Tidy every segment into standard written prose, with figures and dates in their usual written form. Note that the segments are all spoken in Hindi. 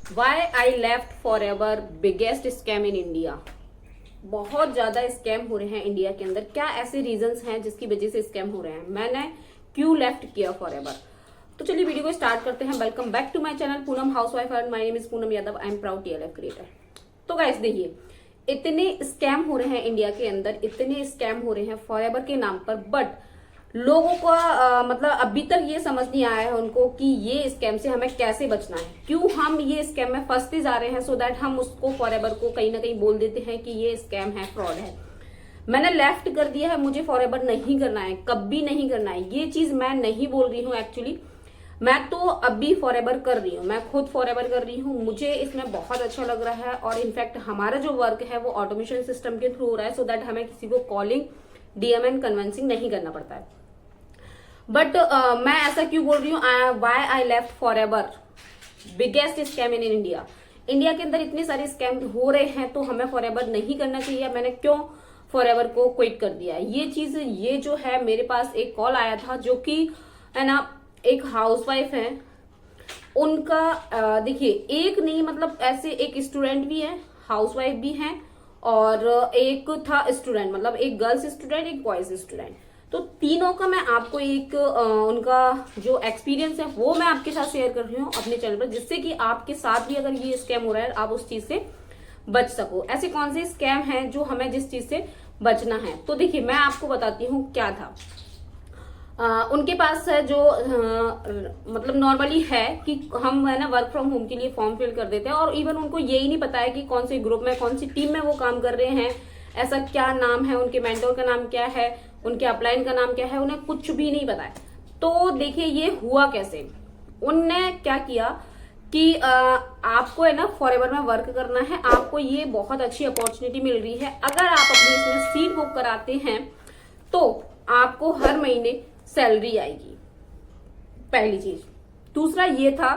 Y I left forever, biggest scam in India. बहुत ज्यादा स्कैम हो रहे हैं इंडिया के अंदर। क्या ऐसे रीजंस हैं जिसकी वजह से स्कैम हो रहे हैं? मैंने क्यों लेफ्ट किया फॉर एवर? तो चलिए वीडियो को स्टार्ट करते हैं। Welcome back to my channel Poonam housewife and my name is Poonam Yadav. I am proud TLF creator. तो गाइस देखिए, इतने स्कैम हो रहे हैं इंडिया के अंदर, इतने स्कैम हो रहे हैं फॉर एवर के नाम पर, बट लोगों को मतलब अभी तक ये समझ नहीं आया है उनको कि ये स्कैम से हमें कैसे बचना है, क्यों हम ये स्कैम में फंसते जा रहे हैं, सो दैट हम उसको फॉर एवर को कहीं ना कहीं बोल देते हैं कि ये स्कैम है, फ्रॉड है। मैंने लेफ्ट कर दिया है, मुझे फॉर एवर नहीं करना है, कभी नहीं करना है। ये चीज मैं नहीं बोल रही हूँ एक्चुअली, मैं तो अभी फॉर एवर कर रही हूँ, मैं खुद फॉर एवर कर रही हूँ। मुझे इसमें बहुत अच्छा लग रहा है और इनफैक्ट हमारा जो वर्क है वो ऑटोमेशन सिस्टम के थ्रू हो रहा है, सो दैट हमें किसी को कॉलिंग, DM एंड कन्विंसिंग नहीं करना पड़ता है। बट मैं ऐसा क्यों बोल रही हूँ? Why I left forever, biggest scam in India. India के अंदर इतने सारे स्कैम हो रहे हैं तो हमें फॉर एवर नहीं करना चाहिए। मैंने क्यों फॉर एवर को क्विट कर दिया? ये जो है, मेरे पास एक कॉल आया था जो कि है ना, एक हाउसवाइफ है, उनका देखिए एक नहीं, मतलब ऐसे एक स्टूडेंट भी है, हाउसवाइफ भी है, और एक था स्टूडेंट, मतलब एक गर्ल्स स्टूडेंट, एक बॉयज स्टूडेंट। तो तीनों का मैं आपको एक उनका जो एक्सपीरियंस है वो मैं आपके साथ शेयर कर रही हूँ अपने चैनल पर, जिससे कि आपके साथ भी अगर ये स्कैम हो रहा है आप उस चीज से बच सको। ऐसे कौन से स्कैम हैं जो हमें जिस चीज से बचना है? तो देखिए मैं आपको बताती हूँ क्या था। उनके पास है जो मतलब नॉर्मली है कि हम है ना वर्क फ्रॉम होम के लिए फॉर्म फिल कर देते हैं, और इवन उनको यही नहीं पता है कि कौन से ग्रुप में, कौन सी टीम में वो काम कर रहे हैं, ऐसा क्या नाम है, उनके मेंटोर का नाम क्या है, उनके अपलाइन का नाम क्या है, उन्हें कुछ भी नहीं पता है। तो देखिए ये हुआ कैसे। उनने क्या किया कि आपको है ना फॉर एवर में वर्क करना है, आपको ये बहुत अच्छी अपॉर्चुनिटी मिल रही है। अगर आप अपनी इसमें सीट बुक कराते हैं तो आपको हर महीने सैलरी आएगी, पहली चीज। दूसरा ये था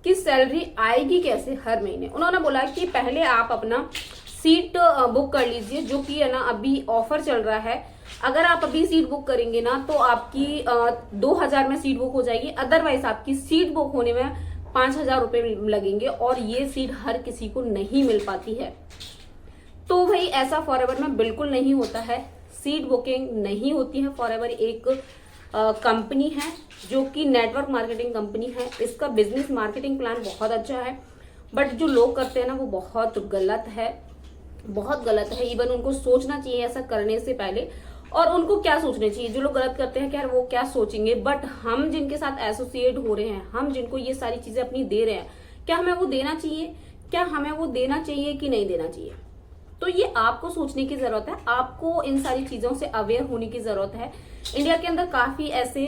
कि सैलरी आएगी कैसे हर महीने। उन्होंने बोला कि पहले आप अपना सीट बुक कर लीजिए, जो कि है ना अभी ऑफर चल रहा है। अगर आप अभी सीट बुक करेंगे ना तो आपकी 2000 में सीट बुक हो जाएगी, अदरवाइज आपकी सीट बुक होने में 5000 रुपए लगेंगे, और ये सीट हर किसी को नहीं मिल पाती है। तो भाई ऐसा फॉर एवर में बिल्कुल नहीं होता है, सीट बुकिंग नहीं होती है। फॉर एवर एक कंपनी है जो कि नेटवर्क मार्केटिंग कंपनी है, इसका बिजनेस मार्केटिंग प्लान बहुत अच्छा है, बट जो लोग करते हैं ना वो बहुत गलत है, बहुत गलत है। इवन उनको सोचना चाहिए ऐसा करने से पहले, और उनको क्या सोचना चाहिए, जो लोग गलत करते हैं क्या वो क्या सोचेंगे, बट हम जिनके साथ एसोसिएट हो रहे हैं, हम जिनको ये सारी चीजें अपनी दे रहे हैं, क्या हमें वो देना चाहिए? क्या हमें वो देना चाहिए कि नहीं देना चाहिए? तो ये आपको सोचने की जरूरत है, आपको इन सारी चीजों से अवेयर होने की जरूरत है। इंडिया के अंदर काफी ऐसे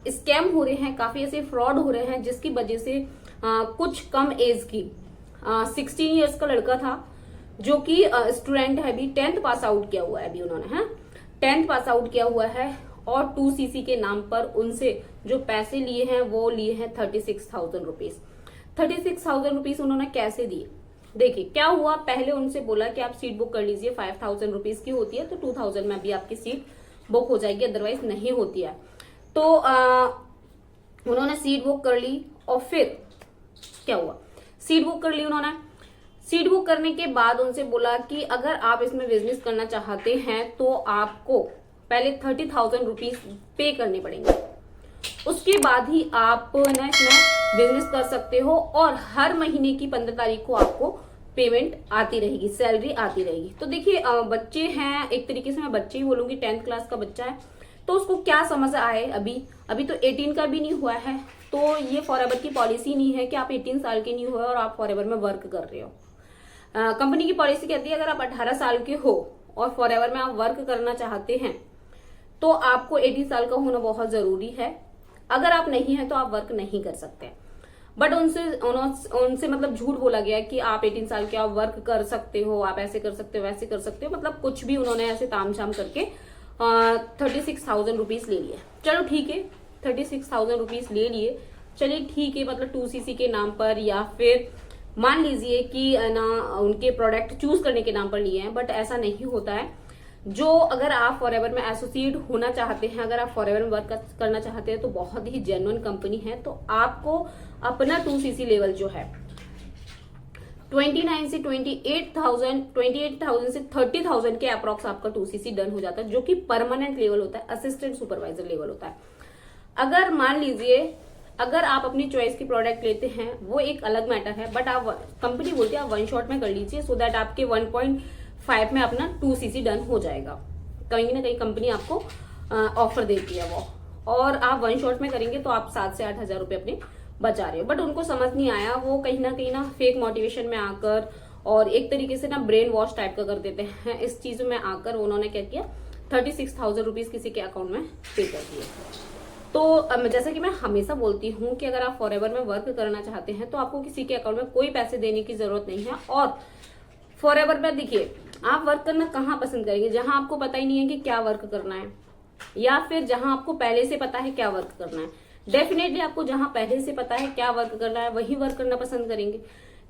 स्कैम हो रहे हैं, काफी ऐसे फ्रॉड हो रहे हैं, जिसकी वजह से कुछ कम एज की 16 ईयर्स का लड़का था जो कि स्टूडेंट है, अभी 10th पास आउट किया हुआ है, अभी उन्होंने 10th पास आउट किया हुआ है, और 2CC के नाम पर उनसे जो पैसे लिए हैं वो लिए हैं 36,000 रुपीज। 36,000 रुपीज उन्होंने कैसे दिए? देखिए क्या हुआ, पहले उनसे बोला कि आप सीट बुक कर लीजिए, 5,000 रुपीज की होती है, तो 2,000 में भी आपकी सीट बुक हो जाएगी, अदरवाइज नहीं होती है। तो उन्होंने सीट बुक कर ली, और फिर क्या हुआ, सीट बुक कर ली उन्होंने। सीट बुक करने के बाद उनसे बोला कि अगर आप इसमें बिजनेस करना चाहते हैं तो आपको पहले 30,000 रुपीज पे करने पड़ेंगे, उसके बाद ही आप ना इसमें बिजनेस कर सकते हो, और हर महीने की 15 तारीख को आपको पेमेंट आती रहेगी, सैलरी आती रहेगी। तो देखिए बच्चे हैं, एक तरीके से मैं बच्चे ही बोलूंगी, 10th क्लास का बच्चा है, तो उसको क्या समझ आए, अभी तो 18 का भी नहीं हुआ है। तो ये फॉर एवर की पॉलिसी नहीं है कि आप 18 साल के नहीं हुए और आप फॉर एवर में वर्क कर रहे हो। कंपनी की पॉलिसी कहती है अगर आप 18 साल के हो और फॉर एवर में आप वर्क करना चाहते हैं तो आपको 18 साल का होना बहुत जरूरी है। अगर आप नहीं है तो आप वर्क नहीं कर सकते। बट उनसे मतलब झूठ बोला गया कि आप 18 साल के आप वर्क कर सकते हो, आप ऐसे कर सकते हो, वैसे कर सकते हो, मतलब कुछ भी उन्होंने ऐसे तामझाम करके 36,000 रुपीज ले लिए। चलो ठीक है, 36,000 रुपीज ले लिए, चलिए ठीक है, मतलब 2CC के नाम पर, या फिर मान लीजिए कि ना उनके प्रोडक्ट चूज करने के नाम पर लिए हैं, बट ऐसा नहीं होता है। जो अगर आप फॉर एवर में एसोसिएट होना चाहते हैं, अगर आप फॉर एवर में वर्क करना चाहते हैं, तो बहुत ही जेन्युइन कंपनी है। तो आपको अपना 2CC लेवल जो है 29 से 28,000 से 30,000 के अप्रॉक्स आपका 2cc डन हो जाता है, जो कि परमानेंट लेवल होता है, असिस्टेंट सुपरवाइजर लेवल होता है। अगर मान लीजिए अगर आप अपनी चॉइस की प्रोडक्ट लेते हैं वो एक अलग मैटर है, बट आप कंपनी बोलती है आप 1 शॉट में कर लीजिए, सो दैट आपके 1.5 में अपना 2cc डन हो जाएगा। कहीं ना कहीं कंपनी आपको ऑफर देती है वो, और आप 1 शॉट में करेंगे तो आप 7 से 8 हजार रुपए अपने बचा रहे हो। बट उनको समझ नहीं आया, वो कहीं ना फेक मोटिवेशन में आकर और एक तरीके से ना ब्रेन वॉश टाइप का कर देते हैं। इस चीज में आकर उन्होंने क्या किया, 36,000 रुपीज किसी के अकाउंट में पे कर दिए। तो जैसा कि मैं हमेशा बोलती हूँ कि अगर आप फॉरएवर में वर्क करना चाहते हैं तो आपको किसी के अकाउंट में कोई पैसे देने की जरूरत नहीं है। और फॉरएवर में देखिए आप वर्क करना कहाँ पसंद करेंगे, जहां आपको पता ही नहीं है कि क्या वर्क करना है, या फिर जहां आपको पहले से पता है क्या वर्क करना है। डेफिनेटली आपको जहां पहले से पता है क्या वर्क करना है वही वर्क करना पसंद करेंगे,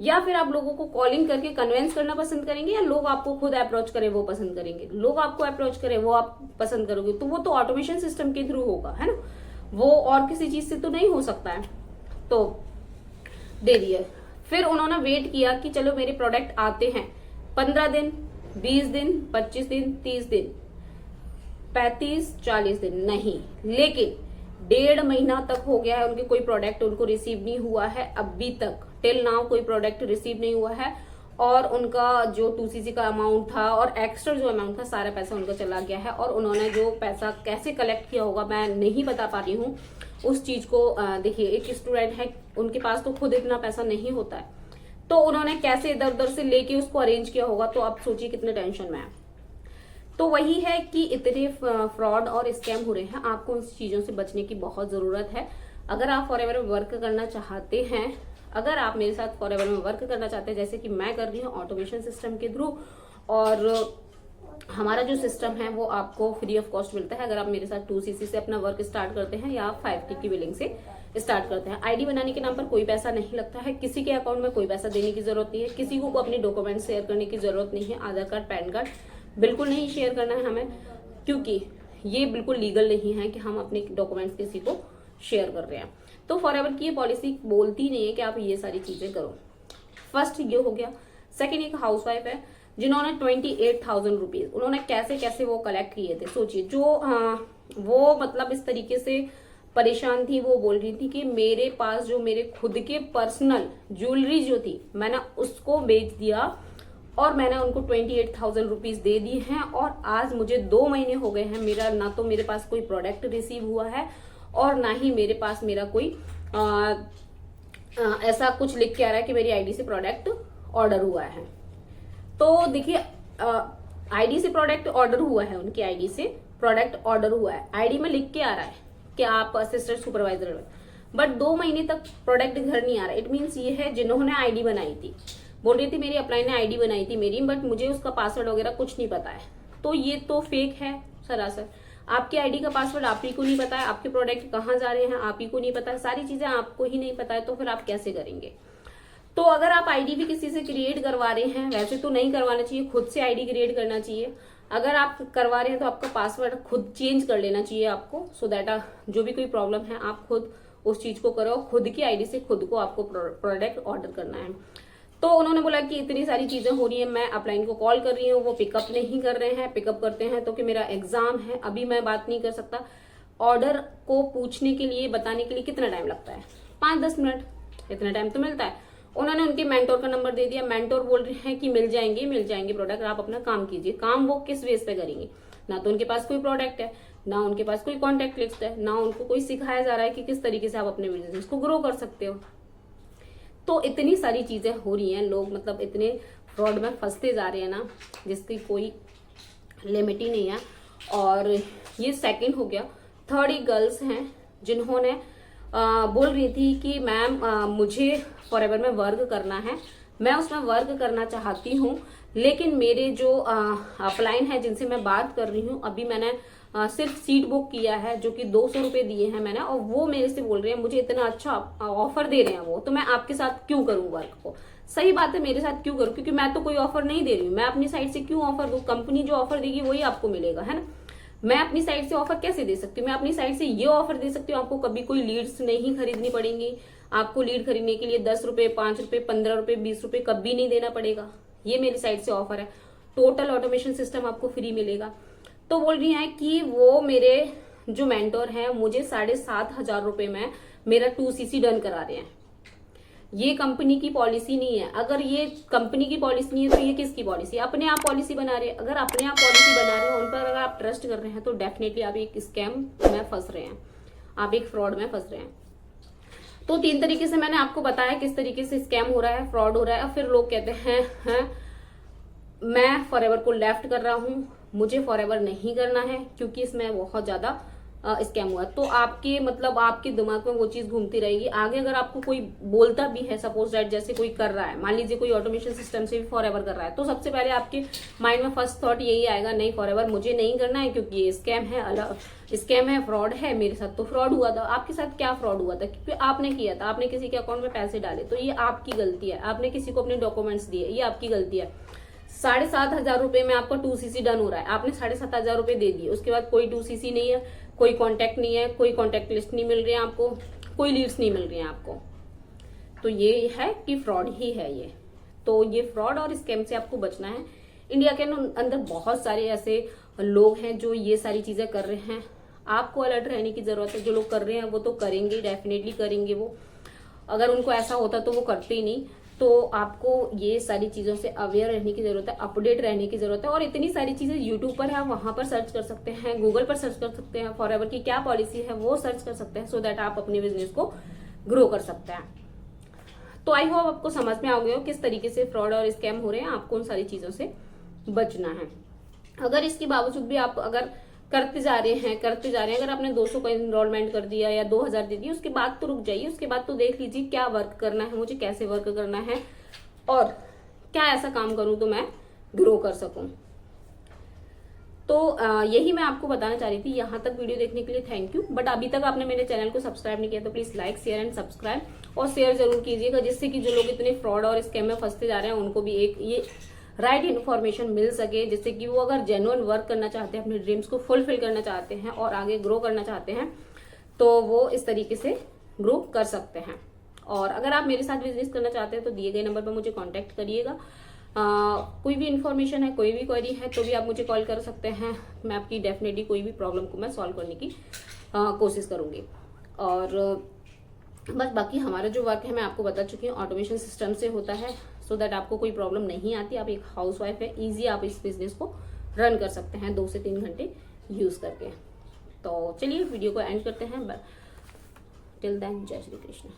या फिर आप लोगों को कॉलिंग करके कन्विंस करना पसंद करेंगे, या लोग आपको खुद अप्रोच करें वो पसंद करेंगे। लोग आपको अप्रोच करें वो आप पसंद करोगे, तो वो तो ऑटोमेशन सिस्टम के थ्रू होगा, है ना, वो और किसी चीज से तो नहीं हो सकता है। तो दे दिए। फिर उन्होंने वेट किया कि चलो मेरे प्रोडक्ट आते हैं 15 दिन, 20 दिन, 25 दिन, 30 दिन, 35, 40 दिन, नहीं, लेकिन 1.5 महीना तक हो गया है उनके कोई प्रोडक्ट उनको रिसीव नहीं हुआ है अभी तक। टिल नाउ कोई प्रोडक्ट रिसीव नहीं हुआ है, और उनका जो 2cc का अमाउंट था और एक्स्ट्रा जो अमाउंट था सारा पैसा उनका चला गया है। और उन्होंने जो पैसा कैसे कलेक्ट किया होगा मैं नहीं बता पा रही हूँ उस चीज को। देखिए एक स्टूडेंट है, उनके पास तो खुद इतना पैसा नहीं होता है, तो उन्होंने कैसे इधर उधर से लेके उसको अरेंज किया होगा, तो आप सोचिए कितने टेंशन में है। तो वही है कि इतने फ्रॉड और स्कैम हो रहे हैं, आपको इन चीजों से बचने की बहुत जरूरत है। अगर आप फॉरएवर में वर्क करना चाहते हैं, अगर आप मेरे साथ फॉरएवर में वर्क करना चाहते हैं जैसे कि मैं कर रही हूँ ऑटोमेशन सिस्टम के थ्रू, और हमारा जो सिस्टम है वो आपको फ्री ऑफ कॉस्ट मिलता है अगर आप मेरे साथ 2cc से अपना वर्क स्टार्ट करते हैं या आप 5K की बिलिंग से स्टार्ट करते हैं। आईडी बनाने के नाम पर कोई पैसा नहीं लगता है, किसी के अकाउंट में कोई पैसा देने की जरूरत नहीं है, किसी को अपने डॉक्यूमेंट शेयर करने की जरूरत नहीं है। आधार कार्ड, पैन कार्ड बिल्कुल नहीं शेयर करना है हमें, क्योंकि ये बिल्कुल लीगल नहीं है कि हम अपने डॉक्यूमेंट्स किसी को शेयर कर रहे हैं। तो फॉरएवर की ये पॉलिसी बोलती नहीं है कि आप ये सारी चीजें करो। फर्स्ट ये हो गया। सेकंड, एक हाउसवाइफ है जिन्होंने 28,000 रुपीज उन्होंने कैसे कैसे वो कलेक्ट किए थे। सोचिए, जो वो मतलब इस तरीके से परेशान थी, वो बोल रही थी कि मेरे पास जो मेरे खुद के पर्सनल ज्वेलरी जो थी मैंने उसको बेच दिया और मैंने उनको 28,000 रुपीज दे दी हैं, और आज मुझे 2 महीने हो गए हैं, मेरा ना तो मेरे पास कोई प्रोडक्ट रिसीव हुआ है और ना ही मेरे पास मेरा कोई ऐसा कुछ लिख के आ रहा है कि मेरी आईडी से प्रोडक्ट ऑर्डर हुआ है। तो देखिए आईडी से प्रोडक्ट ऑर्डर हुआ है, उनकी आईडी से प्रोडक्ट ऑर्डर हुआ है, आईडी में लिख के आ रहा है कि आप असिस्टेंट सुपरवाइजर, बट 2 महीने तक प्रोडक्ट घर नहीं आ रहा। इट मीन्स ये है जिन्होंने आईडी बनाई थी, बोल रही थी मेरी अपलाइन ने आईडी बनाई थी मेरी, बट मुझे उसका पासवर्ड वगैरह कुछ नहीं पता है। तो ये तो फेक है सरासर। आपकी आईडी का पासवर्ड आप ही को नहीं पता है, आपके प्रोडक्ट कहाँ जा रहे हैं आप ही को नहीं पता है, सारी चीजें आपको ही नहीं पता है, तो फिर आप कैसे करेंगे। तो अगर आप आईडी भी किसी से क्रिएट करवा रहे हैं, वैसे तो नहीं करवाना चाहिए, खुद से आईडी क्रिएट करना चाहिए। अगर आप करवा रहे हैं तो आपका पासवर्ड खुद चेंज कर लेना चाहिए आपको, सो दैट जो भी कोई प्रॉब्लम है आप खुद उस चीज को करो, खुद की आईडी से खुद को आपको प्रोडक्ट ऑर्डर करना है। तो उन्होंने बोला कि इतनी सारी चीजें हो रही है, मैं अपलाइन को कॉल कर रही हूँ, वो पिकअप नहीं कर रहे हैं, पिकअप करते हैं तो कि मेरा एग्जाम है, अभी मैं बात नहीं कर सकता। ऑर्डर को पूछने के लिए, बताने के लिए कितना टाइम लगता है, 5-10 मिनट, इतना टाइम तो मिलता है। उन्होंने उनके मेंटोर का नंबर दे दिया, मेंटोर बोल रहे हैं कि मिल जाएंगे प्रोडक्ट, आप अपना काम कीजिए। काम वो किस बेस पे करेंगे, ना तो उनके पास कोई प्रोडक्ट है, ना उनके पास कोई कॉन्टेक्ट लिस्ट है, ना उनको कोई सिखाया जा रहा है कि किस तरीके से आप अपने बिजनेस को ग्रो कर सकते हो। तो इतनी सारी चीजें हो रही हैं, लोग मतलब इतने फ्रॉड में फंसते जा रहे हैं ना, जिसकी कोई लिमिट ही नहीं है। और ये सेकंड हो गया। थर्ड, एक गर्ल्स हैं जिन्होंने बोल रही थी कि मैम मुझे फॉरएवर में वर्क करना है, मैं उसमें वर्क करना चाहती हूँ, लेकिन मेरे जो अपलाइन है जिनसे मैं बात कर रही हूँ, अभी मैंने सिर्फ सीट बुक किया है जो कि 200 रुपए दिए हैं मैंने, और वो मेरे से बोल रहे हैं मुझे इतना अच्छा ऑफर दे रहे हैं वो, तो मैं आपके साथ क्यों करूं वर्क को। सही बात है, मेरे साथ क्यों करूं, क्योंकि मैं तो कोई ऑफर नहीं दे रही हूँ, मैं अपनी साइड से क्यों ऑफर दूं, कंपनी जो ऑफर देगी वही आपको मिलेगा, है ना। मैं अपनी साइड से ऑफर कैसे दे सकती हूँ, मैं अपनी साइड से ये ऑफर दे सकती हूँ, आपको कभी कोई लीड्स नहीं खरीदनी पड़ेंगी, आपको लीड खरीदने के लिए 10 रुपए, 5 रुपए, 15 रुपए, 20 रुपए कभी नहीं देना पड़ेगा। ये मेरी साइड से ऑफर है। टोटल ऑटोमेशन सिस्टम आपको फ्री मिलेगा। तो बोल रही हैं कि वो मेरे जो मेंटोर हैं मुझे 7,500 रुपए में मेरा 2cc डन करा रहे हैं। ये कंपनी की पॉलिसी नहीं है। अगर ये कंपनी की पॉलिसी नहीं है तो ये किसकी पॉलिसी है? अपने आप पॉलिसी बना रहे हैं। अगर अपने आप पॉलिसी बना रहे हो, उन पर अगर आप ट्रस्ट कर रहे हैं तो डेफिनेटली आप एक स्कैम में फंस रहे हैं, आप एक फ्रॉड में फंस रहे हैं। तो 3 तरीके से मैंने आपको बताया किस तरीके से स्कैम हो रहा है, फ्रॉड हो रहा है। और फिर लोग कहते हैं मैं फॉरएवर को लेफ्ट कर रहा हूं, मुझे फॉरएवर नहीं करना है क्योंकि इसमें बहुत ज्यादा स्कैम हुआ। तो आपके मतलब आपके दिमाग में वो चीज घूमती रहेगी। आगे अगर आपको कोई बोलता भी है, सपोज दैट जैसे कोई कर रहा है, मान लीजिए कोई ऑटोमेशन सिस्टम से भी फॉरएवर कर रहा है, तो सबसे पहले आपके माइंड में फर्स्ट थॉट यही आएगा, नहीं फॉरएवर मुझे नहीं करना है क्योंकि ये स्कैम है, स्कैम है, फ्रॉड है। मेरे साथ तो फ्रॉड हुआ था। आपके साथ क्या फ्रॉड हुआ था? क्योंकि आपने किया था, आपने किसी के अकाउंट में पैसे डाले, तो ये आपकी गलती है। आपने किसी को अपने डॉक्यूमेंट्स दिए, ये आपकी गलती है। 7,500 रुपए में आपका 2cc डन हो रहा है, आपने 7,500 रुपए दे दिए, उसके बाद कोई 2cc नहीं है, कोई कांटेक्ट नहीं है, कोई कांटेक्ट लिस्ट नहीं मिल रही है आपको, कोई लीड्स नहीं मिल रही है आपको। तो ये है कि फ्रॉड ही है ये। तो ये फ्रॉड और स्कैम से आपको बचना है। इंडिया के अंदर बहुत सारे ऐसे लोग हैं जो ये सारी चीजें कर रहे हैं। आपको अलर्ट रहने की जरूरत है। जो लोग कर रहे हैं वो तो करेंगे, डेफिनेटली करेंगे वो। अगर उनको ऐसा होता तो वो करते ही नहीं। तो आपको ये सारी चीजों से अवेयर रहने की जरूरत है, अपडेट रहने की जरूरत है। और इतनी सारी चीजें यूट्यूब पर है, आप वहां पर सर्च कर सकते हैं, गूगल पर सर्च कर सकते हैं, फॉरएवर की क्या पॉलिसी है वो सर्च कर सकते हैं, सो दैट आप अपने बिजनेस को ग्रो कर सकते हैं। तो आई होप आपको समझ में आ गया हो किस तरीके से फ्रॉड और स्कैम हो रहे हैं, आपको उन सारी चीजों से बचना है। अगर इसके बावजूद भी आप अगर करते जा रहे हैं, अगर आपने 200 का इनरोलमेंट कर दिया या 2,000 दे दिया, उसके बाद तो रुक जाइए। उसके बाद तो देख लीजिए क्या वर्क करना है मुझे, कैसे वर्क करना है और क्या ऐसा काम करूं तो मैं ग्रो कर सकूं। तो यही मैं आपको बताना चाह रही थी। यहां तक वीडियो देखने के लिए थैंक यू। बट अभी तक आपने मेरे चैनल को सब्सक्राइब नहीं किया तो please like, share and subscribe और शेयर जरूर कीजिएगा, जिससे कि जो लोग इतने फ्रॉड और स्कैम में फंसते जा रहे हैं उनको भी एक ये राइट इन्फॉर्मेशन मिल सके, जिससे कि वो अगर जेन्युइन वर्क करना चाहते हैं, अपने ड्रीम्स को फुलफिल करना चाहते हैं और आगे ग्रो करना चाहते हैं, तो वो इस तरीके से ग्रो कर सकते हैं। और अगर आप मेरे साथ बिजनेस करना चाहते हैं तो दिए गए नंबर पर मुझे कांटेक्ट करिएगा। कोई भी इन्फॉर्मेशन है, कोई भी क्वेरी है तो भी आप मुझे कॉल कर सकते हैं। मैं आपकी डेफिनेटली कोई भी प्रॉब्लम को मैं सॉल्व करने की कोशिश करूंगी। और बस बाकी हमारा जो वर्क है मैं आपको बता चुकी हूँ, ऑटोमेशन सिस्टम से होता है, सो दैट आपको कोई प्रॉब्लम नहीं आती। आप एक हाउसवाइफ है, ईजी आप इस बिजनेस को रन कर सकते हैं 2 से 3 घंटे यूज करके। तो चलिए वीडियो को एंड करते हैं। टिल देन जय श्री कृष्ण।